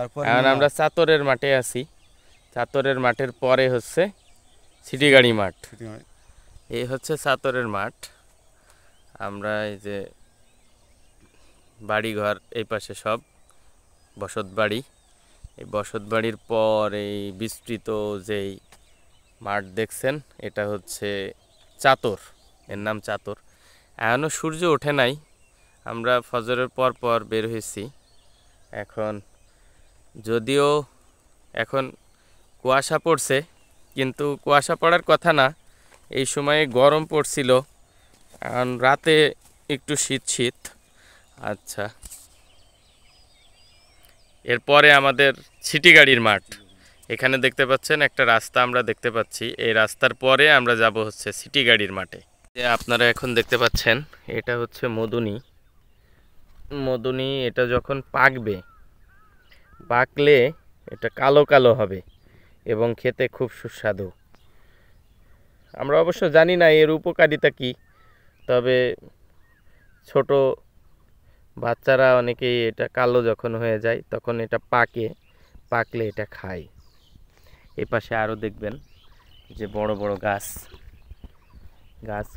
এখন আমরা চাতরের মাঠে আছি। চাতরের মাঠের পরে হচ্ছে সিটি গাড়ি মাঠ। এই হচ্ছে চাতরের মাঠ। আমরা এই যে বাড়িঘর এই পাশে সব বসত বাড়ি, এই বসত বাড়ির পর এই বিস্তৃত যেই মাঠ দেখছেন এটা হচ্ছে চাতর, এর নাম চাতর। এখনও সূর্য ওঠে নাই, আমরা ফজরের পর পর বের হয়েছি। এখন যদিও এখন কুয়াশা পড়ছে, কিন্তু কুয়াশা পড়ার কথা না, এই সময়ে গরম পড়ছিল, এখন রাতে একটু শীত শীত। আচ্ছা, এরপরে আমাদের সিটি গাড়ির মাঠ। এখানে দেখতে পাচ্ছেন একটা রাস্তা আমরা দেখতে পাচ্ছি, এই রাস্তার পরে আমরা যাব হচ্ছে সিটি গাড়ির মাঠে। যে আপনারা এখন দেখতে পাচ্ছেন এটা হচ্ছে মধুনি। মধুনি এটা যখন পাকবে, পাকলে এটা কালো কালো হবে এবং খেতে খুব সুস্বাদু। আমরা অবশ্য জানি না এর উপকারিতা কি, তবে ছোট বাচ্চারা অনেকেই এটা কালো যখন হয়ে যায় তখন এটা পাকলে এটা খায়। এই পাশে আরও দেখবেন যে বড় বড় গাছ,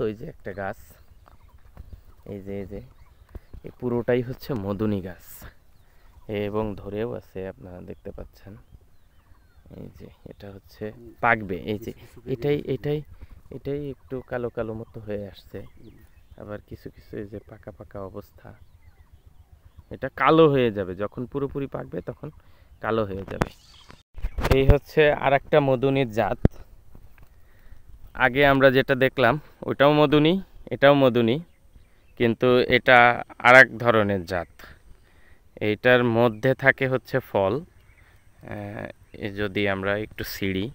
ওই যে একটা গাছ, এই যে এই পুরোটাই হচ্ছে মধুনি গাছ এবং ধরেও আছে, আপনারা দেখতে পাচ্ছেন। এই যে এটা হচ্ছে পাকবে, এই যে এটাই একটু কালো কালো মতো হয়ে আসছে, আবার কিছু কিছু এই যে পাকা পাকা অবস্থা, এটা কালো হয়ে যাবে যখন পুরোপুরি পাকবে, তখন কালো হয়ে যাবে। এই হচ্ছে আর একটা মধুনির জাত। আগে আমরা যেটা দেখলাম ওটাও মধুনি, এটাও মধুনি, কিন্তু এটা আর এক ধরনের জাত। এইটার মধ্যে থাকে হচ্ছে ফল। যদি আমরা একটু ছিঁড়ি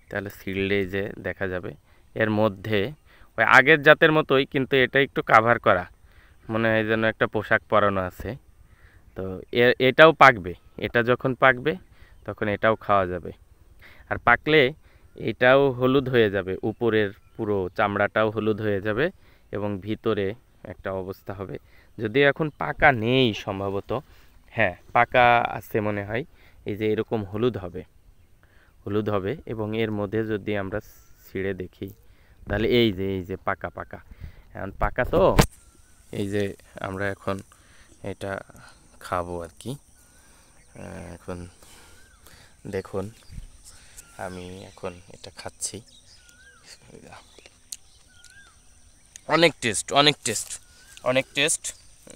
তাহলে ছিঁড়লেই যে দেখা যাবে এর মধ্যে ওই আগের জাতের মতোই, কিন্তু এটা একটু কাভার করা, মনে হয় যেন একটা পোশাক পরানো আছে। তো এটাও পাকবে, এটা যখন পাকবে তখন এটাও খাওয়া যাবে। আর পাকলে এটাও হলুদ হয়ে যাবে, উপরের পুরো চামড়াটাও হলুদ হয়ে যাবে এবং ভিতরে একটা অবস্থা হবে। যদিও এখন পাকা নেই সম্ভবত, হ্যাঁ পাকা আছে মনে হয়। এই যে এরকম হলুদ হবে এবং এর মধ্যে যদি আমরা ছিঁড়ে দেখি তাহলে এই যে পাকা এখন পাকা, তো এই যে আমরা এখন এটা খাবো আর কি। এখন দেখুন আমি এখন এটা খাচ্ছি, অনেক টেস্ট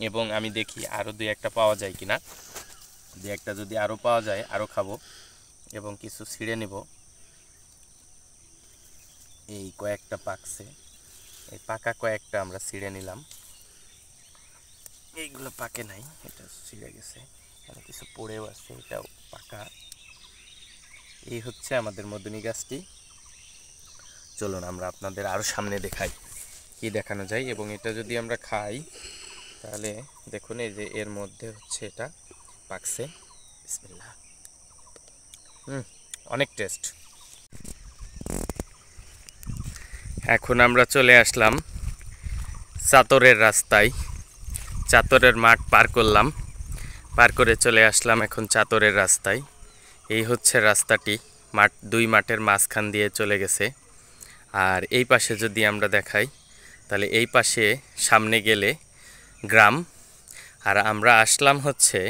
এবং আমি দেখি আরও দুই একটা পাওয়া যায় কিনা, দুই একটা যদি আরও পাওয়া যায় আরও খাবো এবং কিছু ছিঁড়ে নেব। এই কয়েকটা পাকছে, এই পাকা কয়েকটা আমরা ছিঁড়ে নিলাম, এইগুলো পাকে নাই, এটা ছিঁড়ে গেছে, আর কিছু পড়েও আছে, এটাও পাকা। এই হচ্ছে আমাদের মধুনি গাছটি। চলুন আমরা আপনাদের আরও সামনে দেখাই কি দেখানো যায়। এবং এটা যদি আমরা খাই তাহলে দেখুন এই যে এর মধ্যে হচ্ছে এটা পাকছে। বিসমিল্লাহ। অনেক টেস্ট। এখন আমরা চলে আসলাম চাতরের রাস্তায়, চাতরের মাঠ পার করলাম, পার করে চলে আসলাম এখন চাতরের রাস্তায়। এই হচ্ছে রাস্তাটি, দুই মাঠের মাঝখান দিয়ে চলে গেছে। আর এই পাশে যদি আমরা দেখাই তাহলে এই পাশে সামনে গেলে গ্রাম, আর আমরা আসলাম হচ্ছে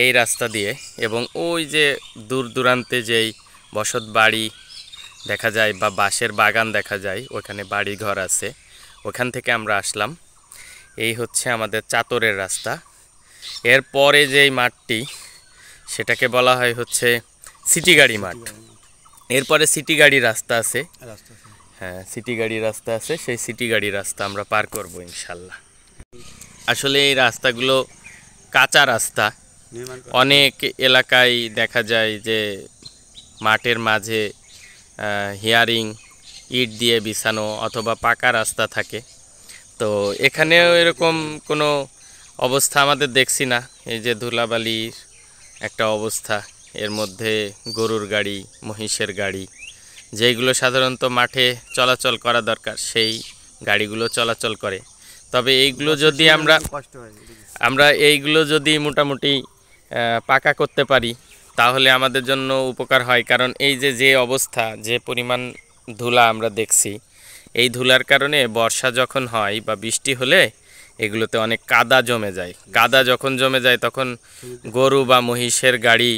এই রাস্তা দিয়ে। এবং ওই যে দূর দূরান্তে যেই বসত বাড়ি দেখা যায় বা বাঁশের বাগান দেখা যায়, ওখানে বাড়ি ঘর আছে, ওখান থেকে আমরা আসলাম। এই হচ্ছে আমাদের চাতরের রাস্তা। এরপরে যেই মাঠটি সেটাকে বলা হয় হচ্ছে সিটি গাড়ি মাঠ। এরপরে সিটি গাড়ি রাস্তা আছে, হ্যাঁ সিটি গাড়ি রাস্তা আছে, সেই সিটি গাড়ি রাস্তা আমরা পার করব ইনশাল্লাহ। আসলে এই রাস্তাগুলো কাঁচা রাস্তা, অনেক এলাকায় দেখা যায় যে মাঠের মাঝে হিয়ারিং ইট দিয়ে বিছানো অথবা পাকা রাস্তা থাকে। তো এখানেও এরকম কোনো অবস্থা আমাদের দেখছি না। এই যে ধুলাবালির একটা অবস্থা, এর মধ্যে গরুর গাড়ি, মহিষের গাড়ি, যেইগুলো সাধারণত মাঠে চলাচল করা দরকার সেই গাড়িগুলো চলাচল করে। তবে এইগুলো যদি আমরা এইগুলো যদি মোটামুটি পাকা করতে পারি তাহলে আমাদের জন্য উপকার হয়। কারণ এই যে যে অবস্থা, যে পরিমাণ ধুলা আমরা দেখছি, এই ধুলার কারণে বর্ষা যখন হয় বা বৃষ্টি হলে এগুলোতে অনেক কাদা জমে যায়। কাদা যখন জমে যায় তখন গরু বা মহিষের গাড়ি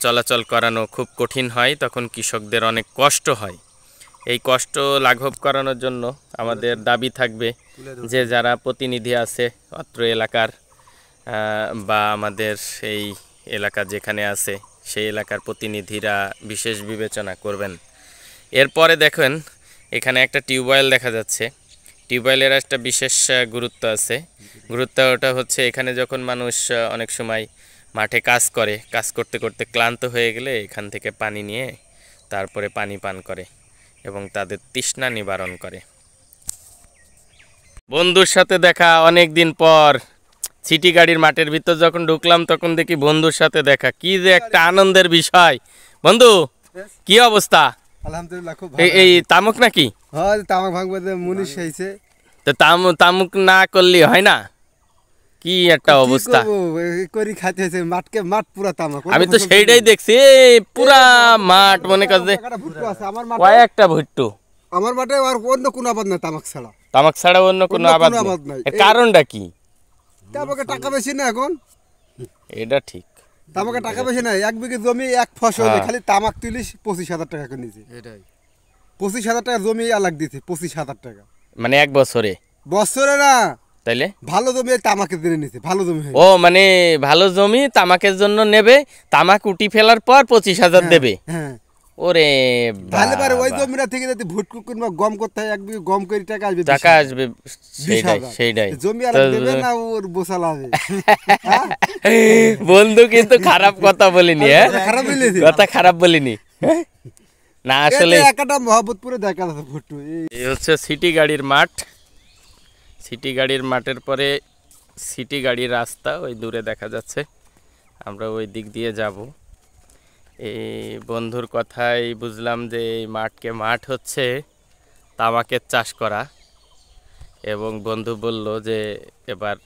চলাচল করানো খুব কঠিন হয়, তখন কৃষকদের অনেক কষ্ট হয়। এই কষ্ট লাঘব করানোর জন্য আমাদের দাবি থাকবে যে যারা প্রতিনিধি আছে অত্র এলাকার বা আমাদের এই এলাকা যেখানে আছে সেই এলাকার প্রতিনিধিরা বিশেষ বিবেচনা করবেন। এরপরে দেখেন এখানে একটা টিউবওয়েল দেখা যাচ্ছে। টিউবওয়েলের একটা বিশেষ গুরুত্ব আছে। গুরুত্বটা হচ্ছে এখানে যখন মানুষ অনেক সময় মাঠে কাজ করতে করতে ক্লান্ত হয়ে গেলে এখান থেকে পানি নিয়ে তারপরে পানি পান করে এবং তাদের তৃষ্ণা নিবারণ করে। বন্ধুর সাথে দেখা অনেক দিন পর। সিটি গাড়ির মাঠের ভিতর যখন ঢুকলাম তখন দেখি বন্ধুর সাথে দেখা, কি যে একটা আনন্দের বিষয়। বন্ধু, কি অবস্থা? আলহামদুলিল্লাহ, খুব ভালো। এই তামুক নাকি? হ্যাঁ, তামাক ভাঙবে মুনিশ হইছে। তো তামুক না করলে হয় না? কি একটা অবস্থা করি খাইতে হইছে, মাঠ পুরা তামাক। আমি তো সেইটাই দেখছি, পুরা মাঠ মনে কর যে কয়েকটা ভুট্টু। আমার মাঠে আর অন্য কোনো আবাদ নাই তামাক ছাড়া। তামাক ছাড়া অন্য কোনো আবাদ নাই। এর কারণটা কি? তামাকে টাকা বেশি না এখন। এটা ঠিক, তামাকে টাকা বেশি না। 1 বিঘে জমি 1 ফসল, খালি তামাক তুলিস 25,000 টাকা করে নিছে। এটাই 25,000 টাকা জমি আলাগ দিছে, 25,000 টাকা মানে এক বছরে? বছরে না, তাইলে ভালো জমি তামাকের জন্য নিছে। ভালো জমি, ও মানে ভালো জমি তামাকের জন্য নেবে, তামাক উঠি ফেলার পর 25,000 দেবে। হ্যাঁ, ওরে ভালো পারে। ওই জমিটা থেকে যদি ভুটকু কিংবা গম করতে হয়, 1 বিঘে গম করে টাকা আসবে, টাকা আসবে। সেইটাই জমি আর দেবে না, ওর বসাল হবে। বন্ধু কিন্তু খারাপ কথা বলিনি, খারাপ বলেছি, কথা খারাপ বলিনি না, আসলে একটা মহব্বতপুরে দেখা যাচ্ছে ভুট্টু। এই হচ্ছে সিটি গাড়ির মাঠ। সিটি গাড়ির মাঠের পরে সিটি গাড়ির রাস্তা ওই দূরে দেখা যাচ্ছে, আমরা ওই দিক দিয়ে যাব। এই বন্ধুর কথাই বুঝলাম যে এই মাঠ হচ্ছে তামাকের চাষ করা, এবং বন্ধু বলল যে এবার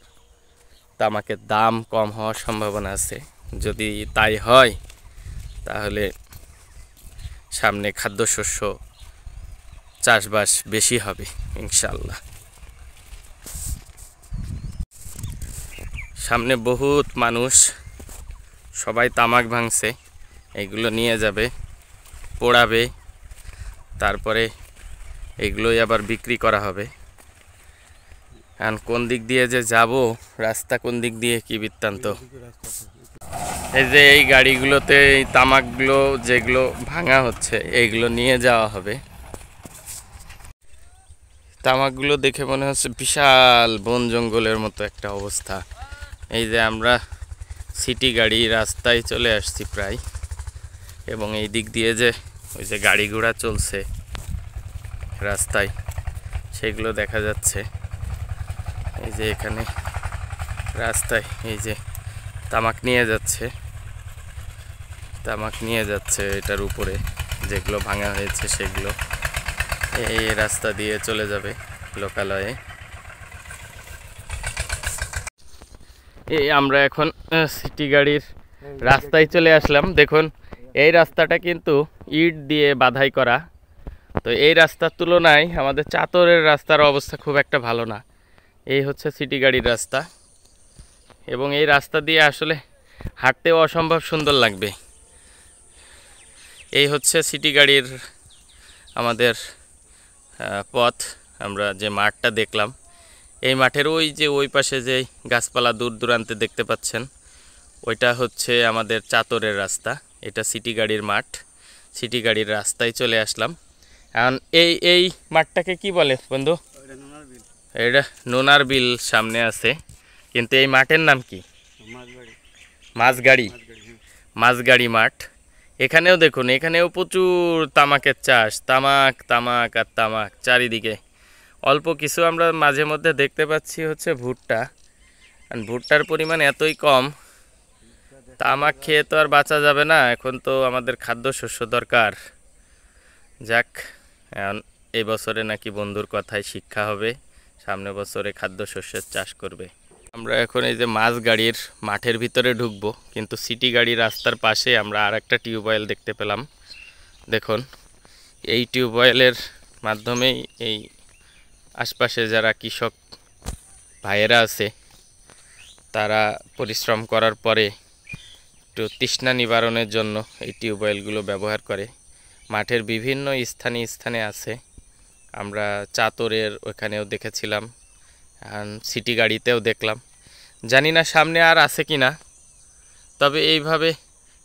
তামাকের দাম কম হওয়ার সম্ভাবনা আছে। যদি তাই হয় তাহলে সামনে খাদ্যশস্য চাষবাস বেশি হবে ইনশাল্লাহ। সামনে বহুত মানুষ, সবাই তামাক ভাঙছে, এইগুলো নিয়ে যাবে, পোড়াবে, তারপরে এগুলোই আবার বিক্রি করা হবে। আর কোন দিক দিয়ে যে যাব, রাস্তা কোন দিক দিয়ে কি বৃত্তান্ত। এই যে এই গাড়িগুলোতে এই তামাকগুলো যেগুলো ভাঙা হচ্ছে এইগুলো নিয়ে যাওয়া হবে। তামাকগুলো দেখে মনে হচ্ছে বিশাল বন জঙ্গলের মতো একটা অবস্থা। এই যে আমরা সিটি গাড়ি রাস্তায় চলে আসছি প্রায়, এবং এই দিক দিয়ে যে ওই যে গাড়ি ঘোড়া চলছে রাস্তায় সেগুলো দেখা যাচ্ছে। এই যে এখানে রাস্তায় এই যে তামাক নিয়ে যাচ্ছে এটার উপরে যেগুলো ভাঙা হয়েছে সেগুলো এই রাস্তা দিয়ে চলে যাবে লোকালয়ে। এই আমরা এখন সিটি গাড়ির রাস্তায় চলে আসলাম। দেখুন এই রাস্তাটা কিন্তু ইট দিয়ে বাধাই করা। তো এই রাস্তার তুলনায় আমাদের চাতরের রাস্তার অবস্থা খুব একটা ভালো না। এই হচ্ছে সিটি গাড়ির রাস্তা, এবং এই রাস্তা দিয়ে আসলে হাঁটতেও অসম্ভব সুন্দর লাগবে। এই হচ্ছে সিটি গাড়ির আমাদের পথ। আমরা যে মাঠটা দেখলাম, এই মাঠের ওই যে ওই পাশে যে গাছপালা দূর দূরান্তে দেখতে পাচ্ছেন, ওইটা হচ্ছে আমাদের চাতরের রাস্তা। এটা সিটি গাড়ির মাঠ। সিটি গাড়ির রাস্তায় চলে আসলাম। এখন এই মাঠটাকে কি বলে বন্ধু? এটা নোনার বিল সামনে আছে, কিন্তু এই মাঠের নাম কি? মাঝগাড়ি মাঠ। এখানেও দেখুন, এখানেও প্রচুর তামাকের চাষ, তামাক আর তামাক চারিদিকে। অল্প কিছু আমরা মাঝে মধ্যে দেখতে পাচ্ছি হচ্ছে ভুট্টা, আর ভুট্টার পরিমাণ এতই কম, তামাক খেয়ে তো আর বাঁচা যাবে না। এখন তো আমাদের খাদ্যশস্য দরকার। যাক, এই বছরে নাকি বন্ধুর কথায় শিক্ষা হবে, সামনে বছরে খাদ্যশস্যের চাষ করবে। আমরা এখন এই যে মাছ গাড়ির মাঠের ভিতরে ঢুকবো, কিন্তু সিটি গাড়ি রাস্তার পাশে আমরা আর একটা টিউবওয়েল দেখতে পেলাম। দেখুন, এই টিউবওয়েলের মাধ্যমেই এই আশপাশে যারা কৃষক ভাইয়েরা আছে তারা পরিশ্রম করার পরে একটু তৃষ্ণা নিবারণের জন্য এই টিউবওয়েলগুলো ব্যবহার করে। মাঠের বিভিন্ন স্থানে স্থানে আছে, আমরা চাতরের ওখানেও দেখেছিলাম, সিটি গাড়িতেও দেখলাম। জানি না সামনে আর আছে কি না, তবে এইভাবে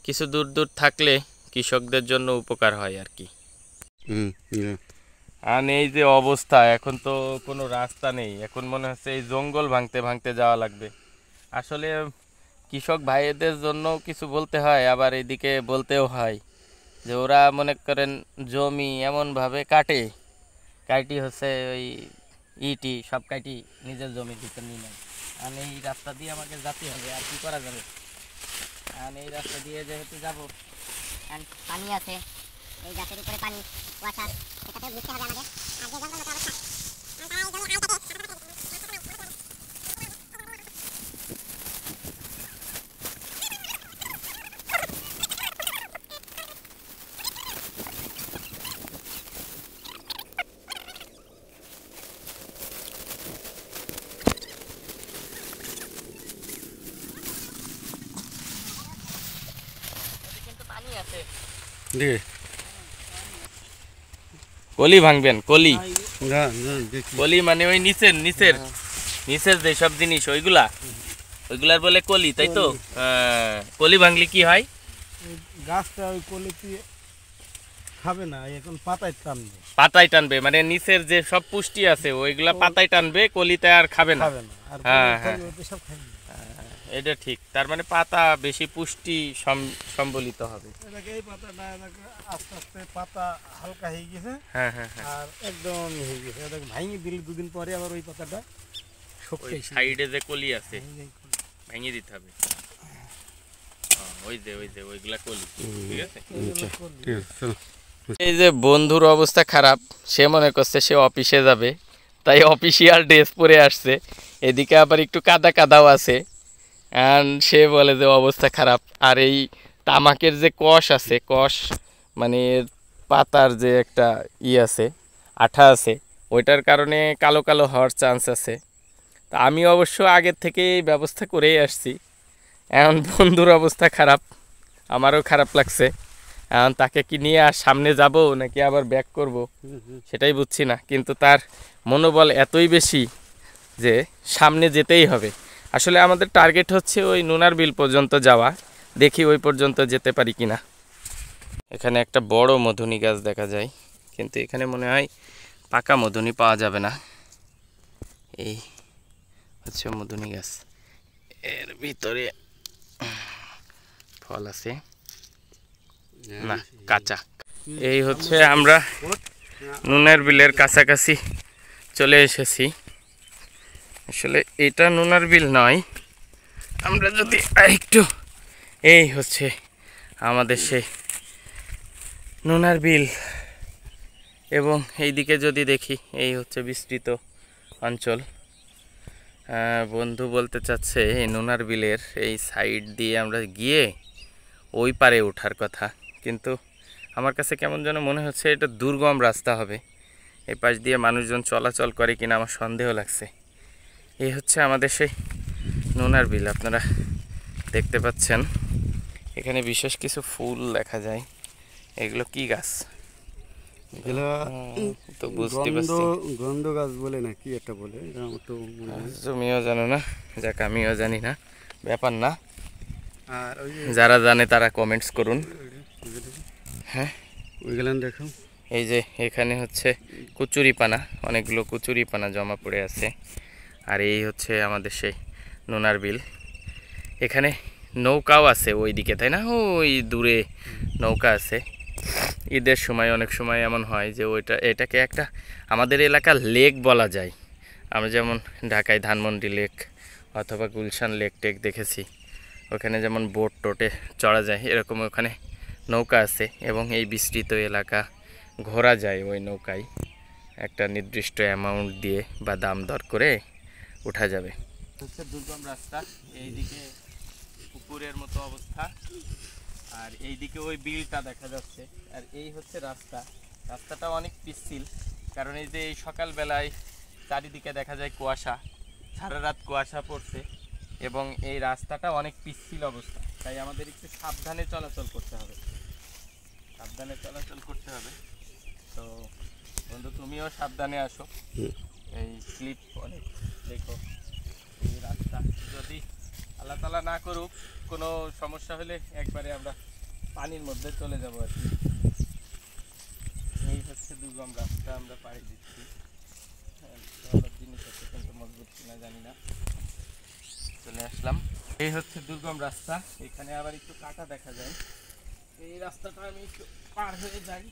কিছু দূর দূর থাকলে কৃষকদের জন্য উপকার হয় আর কি। আর এই যে অবস্থা, এখন তো কোনো রাস্তা নেই, এখন মনে হচ্ছে এই জঙ্গল ভাঙতে ভাঙতে যাওয়া লাগবে। আসলে কৃষক ভাইদের জন্য কিছু বলতে হয়, আবার এদিকে বলতেও হয় যে ওরা মনে করেন জমি এমনভাবে কাটি হচ্ছে ওই ইটি সব কাটি নিজের জমির ভিতর নিয়ে নেয়। আর এই রাস্তা দিয়ে আমাকে যেতে হবে, আর কি করা যাবে। আর এই রাস্তা দিয়ে যেহেতু যাবো, পানি আছে, এই গাছের উপরে পানি কুয়াশা, সেটাতে বুঝতে হবে আমাদের। আর যে জঙ্গল অবস্থা কিন্তু পানি আছে। কলি ভাঙবেন? কলি কলি মানে ওই নিচের নিচের নিচের যে সব জিনিস ওইগুলার বলে কলি, তাই তো? কলি ভাঙলে কি হয়? গাছটা ওই কলিতে খাবে না, এখন পাতায় টানবে। পাতায় টানবে, মানে নিচের যে সব পুষ্টি আছে ওইগুলা পাতায় টানবে, কলিতে আর খাবে না। হ্যাঁ হ্যাঁ, এটা ঠিক। তার মানে পাতা বেশি পুষ্টি সম্বলিত হবে। এই পাতাটা আস্তে আস্তে পাতা হালকা হয়ে গেছে, হ্যাঁ হ্যাঁ, আর একদম হয়ে গেছে। এটা ভাঙিয়ে দিলে দুদিন পরে আবার ওই পাতাটা সাইডে যে কলি আছে ভেঙে দিতে হবে। ওই যে ওইগুলা কলি, ঠিক আছে। এই যে বন্ধুর অবস্থা খারাপ, সে মনে করছে সে অফিসে যাবে, তাই অফিসিয়াল ড্রেস পরে আসছে। এদিকে আবার একটু কাদা কাদাও আছে, সে বলে যে অবস্থা খারাপ। আর এই তামাকের যে কষ আছে, কষ মানে পাতার যে একটা আছে, আঠা আছে, ওইটার কারণে কালো কালো হওয়ার চান্স আছে। তা আমি অবশ্য আগের থেকেই ব্যবস্থা করেই আসছি। এখন বন্ধুর অবস্থা খারাপ, আমারও খারাপ লাগছে। এখন তাকে কি নিয়ে আর সামনে যাব নাকি আবার ব্যাক করব সেটাই বুঝছি না, কিন্তু তার মনোবল এতই বেশি যে সামনে যেতেই হবে। আসলে আমাদের টার্গেট হচ্ছে ওই নুনার বিল পর্যন্ত যাওয়া, দেখি ওই পর্যন্ত যেতে পারি কিনা। এখানে একটা বড় মধুনি গাছ দেখা যায়, কিন্তু এখানে মনে হয় পাকা মধুনি পাওয়া যাবে না। এই হচ্ছে মধুনি গাছ, এর ভিতরে ফল আছে না, কাঁচা। এই হচ্ছে আমরা নুনার বিলের কাছাকাছি চলে এসেছি। আসলে এটা নুনার বিল নয়, আমরা যদি একটু, এই হচ্ছে আমাদের সেই নুনার বিল। এবং এই দিকে যদি দেখি, এই হচ্ছে বিস্তৃত অঞ্চল। বন্ধু বলতে চাচ্ছে এই নুনার বিলের এই সাইড দিয়ে আমরা গিয়ে ওই পারে ওঠার কথা, কিন্তু আমার কাছে কেমন যেন মনে হচ্ছে এটা দুর্গম রাস্তা হবে। এই পাশ দিয়ে মানুষজন চলাচল করে কিনা আমার সন্দেহ লাগছে। এই হচ্ছে আমাদের সেই নুনার বিল, আপনারা দেখতে পাচ্ছেন। এখানে বিশেষ কিছু ফুল দেখা যায়। এগুলো কি গাছ? তো বুঝতে পারছি, গন্ধ গাছ বলে না কি একটা বলে, তুমিও জানো না, যাক আমিও জানি না, ব্যাপার না। আর যারা জানে তারা কমেন্টস করুন। হ্যাঁ, ওইগুলো দেখো। এই যে এখানে হচ্ছে কচুরিপানা, অনেকগুলো কচুরিপানা জমা পড়ে আছে। আর এই হচ্ছে আমাদের সেই নুনার বিল। এখানে নৌকাও আছে ওই দিকে, তাই না? ওই দূরে নৌকা আছে। ঈদের সময় অনেক সময় এমন হয় যে এটাকে একটা আমাদের এলাকার লেক বলা যায়। আমরা যেমন ঢাকায় ধানমন্ডি লেক অথবা গুলশান লেক টেক দেখেছি, ওখানে যেমন বোট টোটে চড়া যায়, এরকম ওখানে নৌকা আছে। এবং এই বিস্তৃত এলাকা ঘোরা যায় ওই নৌকায়, একটা নির্দিষ্ট অ্যামাউন্ট দিয়ে বা দাম দর করে ওঠা যাবে। হচ্ছে দুর্গম রাস্তা, এইদিকে পুকুরের মতো অবস্থা, আর এইদিকে ওই বিলটা দেখা যাচ্ছে। আর এই হচ্ছে রাস্তাটা অনেক পিচ্ছিল, কারণ এই যে এই সকালবেলায় চারিদিকে দেখা যায় কুয়াশা, সারা রাত কুয়াশা পড়ছে এবং এই রাস্তাটা অনেক পিচ্ছিল অবস্থা, তাই আমাদের একটু সাবধানে চলাচল করতে হবে। তো বন্ধু, তুমিও সাবধানে আসো, এই স্লিপ অনেক, দেখো এই রাস্তা, যদি আল্লাহ তাআলা না করুক কোনো সমস্যা হলে একবারে আমরা পানির মধ্যে চলে যাব আর কি। এই হচ্ছে দুর্গম রাস্তা, আমরা পাড়ি দিচ্ছি। জিনিস হচ্ছে কিন্তু মজবুত কিনা জানি না, চলে আসলাম। এই হচ্ছে দুর্গম রাস্তা, এখানে আবার একটু কাটা দেখা যায়। এই রাস্তাটা আমি একটু পার হয়ে যাই,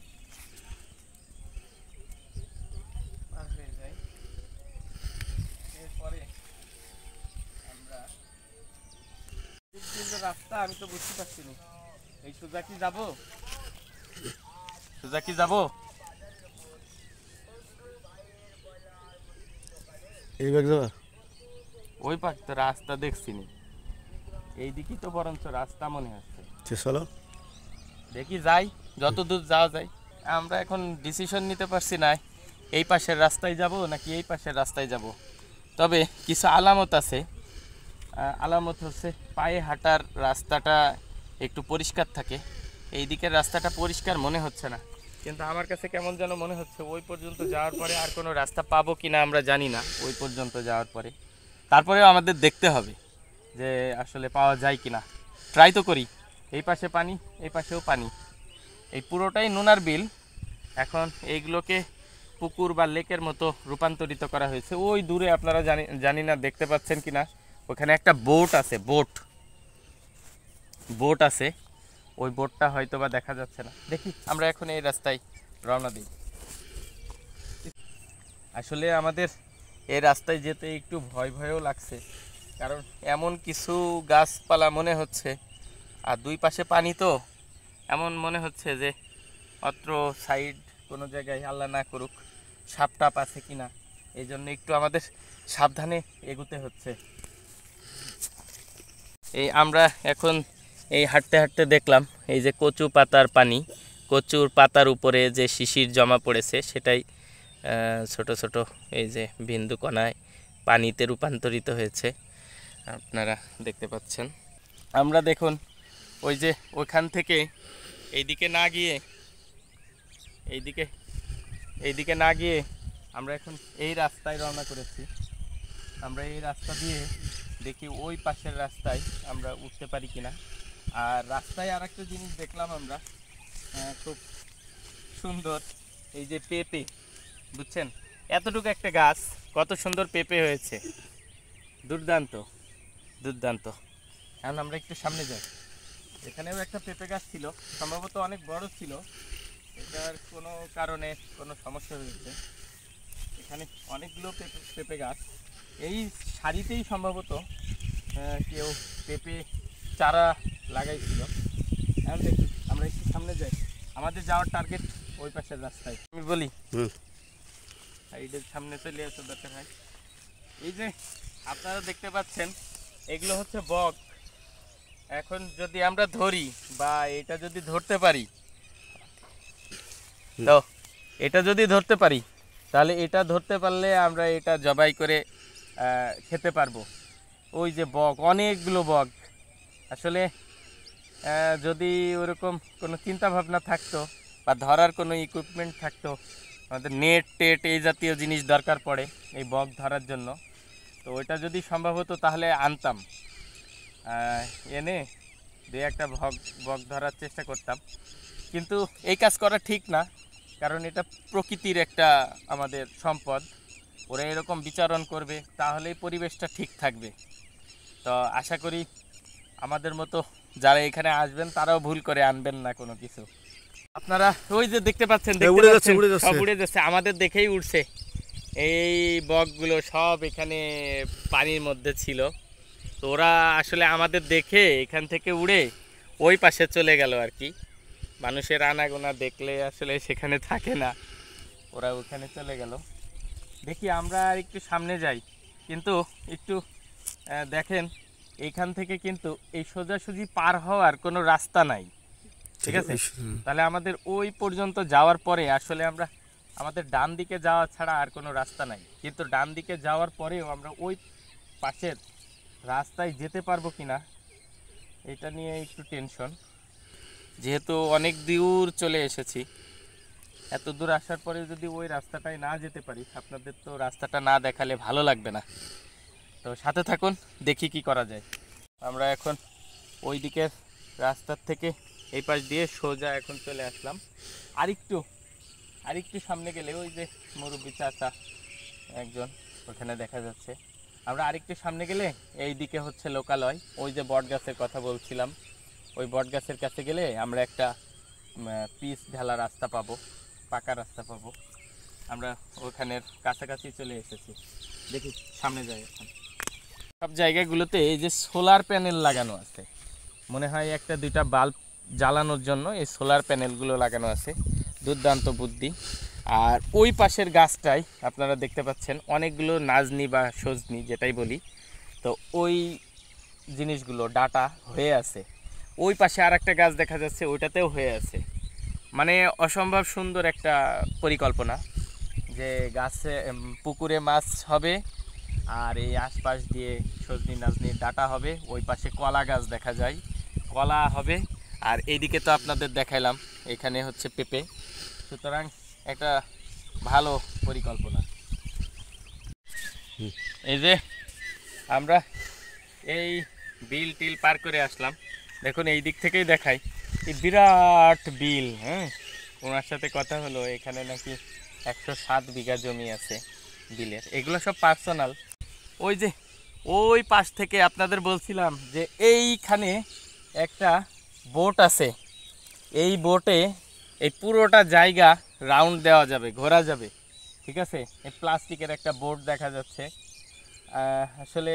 এরপরে আমরা রাস্তা আমি তো বুঝতে পারছি না, এই সোজা কি যাবো? এই ব্যাগ যাবা? ওই পাক তো রাস্তা দেখছি নি, এইদিকেই তো বরঞ্চ রাস্তা মনে হচ্ছে। চলো দেখি যাই, যত দূর যাওয়া যায়। আমরা এখন ডিসিশন নিতে পারছি না এই পাশের রাস্তায় যাব নাকি এই পাশের রাস্তায় যাব। তবে কিছু আলামত আছে, আলামত হচ্ছে পায়ে হাঁটার রাস্তাটা একটু পরিষ্কার থাকে, এই দিকের রাস্তাটা পরিষ্কার মনে হচ্ছে না, কিন্তু আমার কাছে কেমন যেন মনে হচ্ছে ওই পর্যন্ত যাওয়ার পরে আর কোনো রাস্তা পাবো কি না আমরা জানি না। ওই পর্যন্ত যাওয়ার পরে তারপরেও আমাদের দেখতে হবে যে আসলে পাওয়া যায় কি না, ট্রাই তো করি। এই পাশে পানি, এই পাশেও পানি, এই পুরোটাই নুনার বিল। এখন এইগুলোকে পুকুর বা লেকের মতো রূপান্তরিত করা হয়েছে। ওই দূরে আপনারা জানি না দেখতে পাচ্ছেন কি না, ওখানে একটা বোট আছে, বোট আছে, ওই বোটটা হয়তো বা দেখা যাচ্ছে না। দেখি আমরা এখন এই রাস্তায় রওনা দিই। আসলে আমাদের এই রাস্তায় যেতে একটু ভয়ও লাগছে, কারণ এমন কিছু গাছপালা মনে হচ্ছে, আর দুই পাশে পানি, তো এমন মনে হচ্ছে যে অত্র সাইড কোনো জায়গায় আল্লাহ না করুক সাপ টাপ আছে কিনা, এই জন্য একটু আমাদের সাবধানে এগোতে হচ্ছে। এই আমরা এখন এই হাঁটতে হাঁটতে দেখলাম এই যে কচু পাতার পানি, কচুর পাতার উপরে যে শিশির জমা পড়েছে সেটাই ছোট ছোট এই যে বিন্দু কণায় পানিতে রূপান্তরিত হয়েছে, আপনারা দেখতে পাচ্ছেন। আমরা দেখুন ওই যে ওইখান থেকে এইদিকে না গিয়ে আমরা এখন এই রাস্তায় রওনা করেছি। আমরা এই রাস্তা দিয়ে দেখি ওই পাশের রাস্তায় আমরা উঠতে পারি কিনা। আর রাস্তায় আর একটা জিনিস দেখলাম আমরা, খুব সুন্দর, এই যে পেঁপে, বুঝছেন, এতটুকু একটা গাছ কত সুন্দর পেঁপে হয়েছে, দুর্দান্ত। এখন আমরা একটু সামনে যাই, এখানেও একটা পেঁপে গাছ ছিল, সম্ভবত অনেক বড় ছিল, এটার কোনো কারণে কোনো সমস্যা হয়েছে। এখানে অনেকগুলো পেঁপে গাছ, এই সারিতেই সম্ভবত কেউ পেঁপে চারা লাগাইছিল। এখন দেখি আমরা একটু সামনে যাই, আমাদের যাওয়ার টার্গেট ওই পাশের রাস্তায়। আমি বলি সাইডের সামনে চলে আসো দরকার হয়। এই যে আপনারা দেখতে পাচ্ছেন এগুলো হচ্ছে বক। এখন যদি আমরা ধরি বা এটা যদি ধরতে পারি, তো এটা যদি ধরতে পারি তাহলে এটা ধরতে পারলে আমরা এটা জবাই করে খেতে পারবো। ওই যে বক, অনেকগুলো বক, আসলে যদি ওরকম কোনো চিন্তা ভাবনা থাকতো বা ধরার কোনো ইকুইপমেন্ট থাকতো, আমাদের নেট টেট এই জাতীয় জিনিস দরকার পড়ে এই বক ধরার জন্য, তো ওইটা যদি সম্ভব হতো তাহলে আনতাম, এনে দিয়ে একটা বক ধরার চেষ্টা করতাম। কিন্তু এই কাজ করা ঠিক না, কারণ এটা প্রকৃতির একটা আমাদের সম্পদ, ওরা এরকম বিচারণ করবে তাহলেই পরিবেশটা ঠিক থাকবে। তো আশা করি আমাদের মতো যারা এখানে আসবেন তারাও ভুল করে আনবেন না কোনো কিছু। আপনারা ওই যে দেখতে পাচ্ছেন সব উড়ে যাচ্ছে, আমাদের দেখেই উঠছে। এই বকগুলো সব এখানে পানির মধ্যে ছিল, তো ওরা আসলে আমাদের দেখে এখান থেকে উড়ে ওই পাশে চলে গেল আর কি। মানুষের আনাগোনা দেখলে আসলে সেখানে থাকে না, ওরা ওখানে চলে গেল। দেখি আমরা আর একটু সামনে যাই, কিন্তু একটু দেখেন এইখান থেকে কিন্তু এই সোজাসুজি পার হওয়ার কোনো রাস্তা নাই, ঠিক আছে? তাহলে আমাদের ওই পর্যন্ত যাওয়ার পরে আসলে আমরা আমাদের ডান দিকে যাওয়া ছাড়া আর কোনো রাস্তা নাই, কিন্তু ডান দিকে যাওয়ার পরেও আমরা ওই পাশের রাস্তায় যেতে পারবো কিনা এটা নিয়ে একটু টেনশন, যেহেতু অনেক দূর চলে এসেছি। এত দূর আসার পরে যদি ওই রাস্তাটায় না যেতে পারি, আপনাদের তো রাস্তাটা না দেখালে ভালো লাগবে না। তো সাথে থাকুন, দেখি কি করা যায়। আমরা এখন ওই দিকের রাস্তার থেকে এই পাশ দিয়ে সোজা এখন চলে আসলাম। আরেকটু সামনে গেলে ওই যে মুরব্বী চাচা একজন ওখানে দেখা যাচ্ছে। আমরা আরেকটু সামনে গেলে এই দিকে হচ্ছে লোকালয়, ওই যে বট গাছের কথা বলছিলাম, ওই বট গাছের কাছে গেলে আমরা একটা পিচ ঢালা রাস্তা পাবো, পাকা রাস্তা পাবো। আমরা ওখানের কাছাকাছি চলে এসেছি, দেখি সামনে যাই। এখন সব জায়গাগুলোতে এই যে সোলার প্যানেল লাগানো আছে, মনে হয় একটা দুইটা বাল্ব জ্বালানোর জন্য এই সোলার প্যানেলগুলো লাগানো আছে। দুর্দান্ত বুদ্ধি। আর ওই পাশের গাছটায় আপনারা দেখতে পাচ্ছেন অনেকগুলো নাজনি বা সজনি যেটাই বলি, তো ওই জিনিসগুলো ডাটা হয়ে আছে। ওই পাশে আর একটা গাছ দেখা যাচ্ছে, ওইটাতেও হয়ে আছে। মানে অসম্ভব সুন্দর একটা পরিকল্পনা যে গাছে পুকুরে মাছ হবে আর এই আশপাশ দিয়ে সজনি নাজনির ডাটা হবে। ওই পাশে কলা গাছ দেখা যায়, কলা হবে। আর এইদিকে তো আপনাদের দেখাইলাম এখানে হচ্ছে পেঁপে। সুতরাং একটা ভালো পরিকল্পনা। এই যে আমরা এই বিল টিল পার করে আসলাম, দেখুন এই দিক থেকেই দেখাই এই বিরাট বিল। হ্যাঁ, ওনার সাথে কথা হলো, এখানে নাকি 107 বিঘা জমি আছে বিলের, এগুলো সব পার্সোনাল। ওই যে ওই পাশ থেকে আপনাদের বলছিলাম যে এইখানে একটা বোট আছে, এই বোটে এই পুরোটা জায়গা রাউন্ড দেওয়া যাবে, ঘোরা যাবে, ঠিক আছে? এই প্লাস্টিকের একটা বোট দেখা যাচ্ছে। আসলে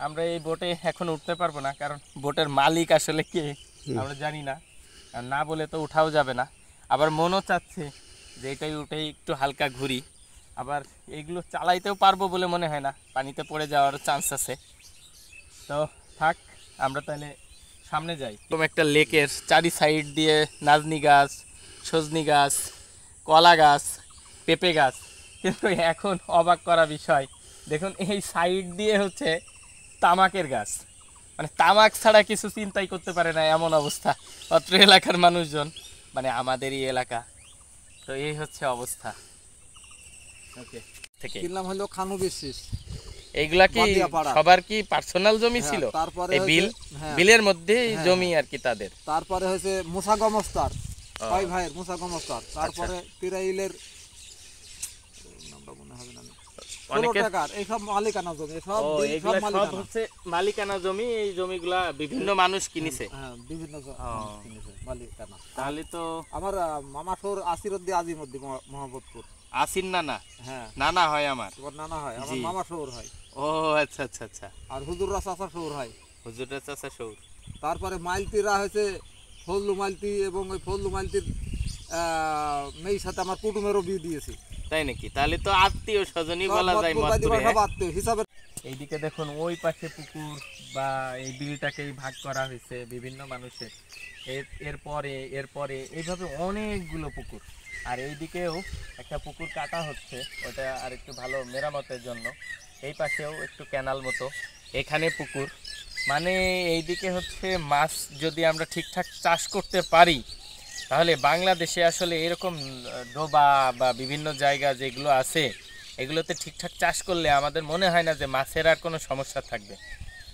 আমরা এই বোটে এখন উঠতে পারবো না, কারণ বোটের মালিক আসলে কে আমরা জানি না, আর না বলে তো উঠাও যাবে না। আবার মনও চাচ্ছে যে এটাই উঠে একটু হালকা ঘুরি, আবার এইগুলো চালাইতেও পারবো বলে মনে হয় না, পানিতে পড়ে যাওয়ার চান্স আছে। তো থাক, আমরা তাহলে সামনে যাই। এরকম একটা লেকের চারি সাইড দিয়ে নাজনি গাছ, সজনি গাছ, কলা গাছ, পেঁপে গাছ, কিন্তু এখন অবাক করা বিষয় দেখুন এই সাইড দিয়ে হচ্ছে তামাকের গাছ। মানে তামাক ছাড়া কিছু চিন্তাই করতে পারে না, এমন অবস্থা অত্র এলাকার মানুষজন, মানে আমাদেরই এলাকা। তো এই হচ্ছে অবস্থা। ওকে, থেকে কিনলাম হলো খানু বিশ্বাস। এইগুলা কি বাদিয়াপাড়া। সবার কি পার্সোনাল জমি হ্যাঁ, ছিল? তারপরে এই বিল হ্যাঁ। বিলের মধ্যে হ্যাঁ, জমি আর কি তাদের। তারপরে হয়েছে মুসা গমস্তার, ও। ছয় ভাইয়ের মুসা গমস্তার। তারপরে তিরাইলের নামটা মনে হবে না, অনেকের টাকার এইসব মালিকানা জমি, সব ও, বিল, এগুলা সব সব মালিকানা। হচ্ছে মালিকানা জমি। এই জমিগুলা বিভিন্ন মানুষ কিনেছে। হ্যাঁ, বিভিন্ন ও। কিনেছে মালিকানা। তাহলে তো আমার মামা শহর আসিরুদ্দি আজিমুদ্দি মোহাম্মদপুর। আসিন নানা, হ্যাঁ, নানা হয় আমার। তোমার নানা হয়, আমার জি। মামা শহর হয়। ও আচ্ছা আচ্ছা আচ্ছা, আর হুজুররা চাচা শহর হয়। হুজুরের চাচা সৌর। তারপরে মাইলতিরা হয়েছে ফজলু মাইলতি, এবং ওই ফজলু মাইলতির মেয়ের সাথে আমার কুটুমেরও বিয়ে দিয়েছি। তাই নাকি? তাহলে তো আত্মীয় স্বজনই বলা যায় মতপুরে। সব আত্মীয় হিসাবে। এইদিকে দেখুন ওই পাশে পুকুর বা এই বিলটাকেই ভাগ করা হয়েছে বিভিন্ন মানুষের। এরপরে এইভাবে অনেকগুলো পুকুর। আর এইদিকেও একটা পুকুর কাটা হচ্ছে, ওটা আর একটু ভালো মেরামতের জন্য। এই পাশেও একটু ক্যানাল মতো, এখানে পুকুর। মানে এইদিকে হচ্ছে মাছ যদি আমরা ঠিকঠাক চাষ করতে পারি, তাহলে বাংলাদেশে আসলে এরকম ডোবা বা বিভিন্ন জায়গা যেগুলো আছে, এগুলোতে ঠিকঠাক চাষ করলে আমাদের মনে হয় না যে মাছের আর কোনো সমস্যা থাকবে।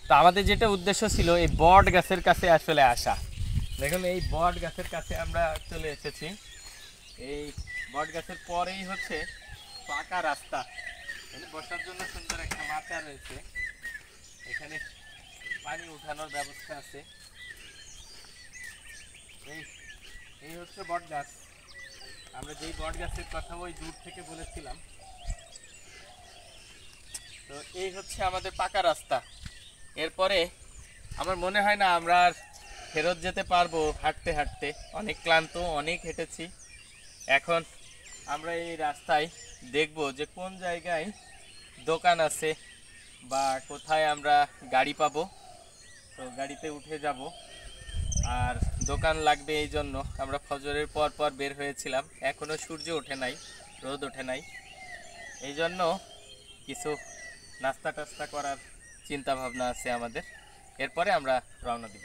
তো আমাদের যেটা উদ্দেশ্য ছিল এই বট গাছের কাছে আসলে আসা। দেখুন এই বট গাছের কাছে আমরা চলে এসেছি। এই বট গাছের পরেই হচ্ছে পাকা রাস্তা, এখানে বসার জন্য সুন্দর একটা মাচা রয়েছে, এখানে পানি উঠানোর ব্যবস্থা আছে। এই হচ্ছে বট গাছ। আমরা যেই বট গাছের কথা ওই দূর থেকে বলেছিলাম। তো এই হচ্ছে আমাদের পাকা রাস্তা। এরপরে আমার মনে হয় না আমরা আর ফেরত যেতে পারবো হাঁটতে হাঁটতে, অনেক ক্লান্ত, অনেক হেঁটেছি। এখন আমরা এই রাস্তায় দেখব যে কোন জায়গায় দোকান আছে বা কোথায় আমরা গাড়ি পাবো। তো গাড়িতে উঠে যাব, আর দোকান লাগবে, এই জন্য আমরা ফজরের পর পর বের হয়েছিলাম। এখনও সূর্য ওঠে নাই, রোদ ওঠে নাই, এই জন্য কিছু নাস্তা টাস্তা করার চিন্তা ভাবনা আছে আমাদের। এরপরে আমরা রওনা দিব।